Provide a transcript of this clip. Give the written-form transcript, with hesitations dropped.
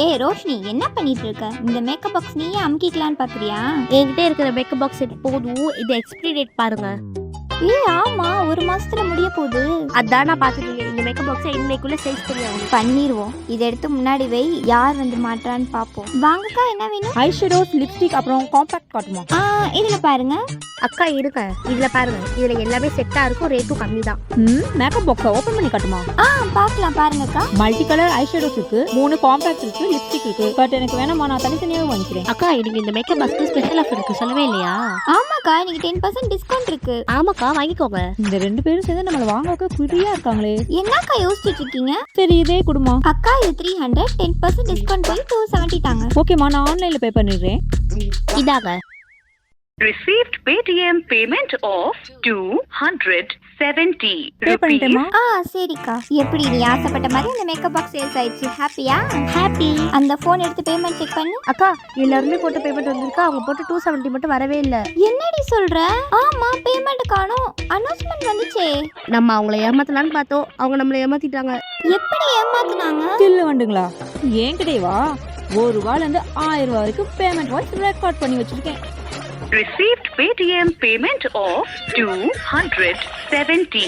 ஏய் ரோஷினி, என்ன பண்ணிட்டு இருக்க? இந்த மேக்கப் பாக்ஸ் நீயே அமுக்கிக்கலான்னு பாக்குறியா? என்கிட்ட இருக்கிற மேக்கப் பாக்ஸ் செட் போதும். இது எக்ஸ்பிரி டேட் பாருங்க. ஏய் ஆமா, 1 மாசத்துல முடிய போகுது. அதான் நான் பார்த்துட்டு இந்த மேக்கப் பாக்ஸை இன்னைக்குள்ள சேல்ஸ் பண்ணியாகணும். பண்ணிடுவோம். இதை எடுத்து முன்னாடி வை, யார் வந்து மாட்டான்னு பாப்போம். வாங்கக்கா, என்ன வேணும்? ஐஷேடோஸ், லிப்ஸ்டிக், அப்புறம் காம்பாக்ட் காட்டுமா? இதுல பாருங்க. அக்கா இருக்க, இதுல பாருங்க. இதுல எல்லாமே செட்டா இருக்கும், ரேட்டும் கம்மி தான். மேக்கப் பாக்ஸை ஓபன் பண்ணி காட்டுமா? பாக்கலாம் பாருங்கக்கா. மல்டி கலர் ஐஷேடோஸ் இருக்கு, 3 காம்பாக்ட் இருக்கு, லிப்ஸ்டிக் இருக்கு. பட் எனக்கு வேணாமா, நான் தனித்தனியாக வாங்கிக்கிறேன். அக்கா இன்னைக்கு இந்த மேக்கப் பாக்ஸ்க்கு ஸ்பெஷல் ஆஃபர் இருக்கு, சொல்லவே இல்லையா? ஆமாக்கா, இன்னைக்கு 10% டிஸ்கவுண்ட் இருக்கு. ஆமாக்கா வாங்கிக்கோங்க. இந்த 2 பேரும் சேர்ந்து நம்மள வாங்க குறியா இருக்காங்களே. என்னக்கா யோசிச்சுட்டு இருக்கீங்க? சரி இதே குடுமா. அக்கா இது 300, 10% டிஸ்கவுண்ட் போய் 270 தாங்க. ஓகேமா, நான் ஆன்லைன்ல பே பண்ணிடுறேன். இதாக Received Paytm payment of 270 பே பண்ணிட்டேமா. சரிக்கா. எப்படி நீ ஆசைப்பட்ட மாதிரி அந்த மேக்கப் பாக்ஸ் சேல்ஸ் ஆயிடுச்சு? ஹாப்பியா? ஹாப்பி. அந்த போன் எடுத்து பேமெண்ட் செக் பண்ணு. அக்கா எல்லாருமே போட்டு பேமெண்ட் வந்திருக்கா, அவங்க போட்டு 270 மட்டும் வரவே இல்லை. என்னடி சொல்ற? ஆமா, பேமெண்ட் காணோம். அனௌன்ஸ்மெண்ட் வந்துச்சே. நம்ம அவங்கள ஏமாத்தலான்னு பார்த்தோம், அவங்க நம்மளை ஏமாத்திட்டாங்க. எப்படி ஏமாத்துனாங்க? ஸ்டில் வந்துங்களா? என்கிட்டேவா? ₹1 இருந்து ₹1000 வரைக்கும் பேமெண்ட் வாய்ஸ் ரெக்கார்ட் பண்ணி வச்சிருக்கேன். Received Paytm payment of 270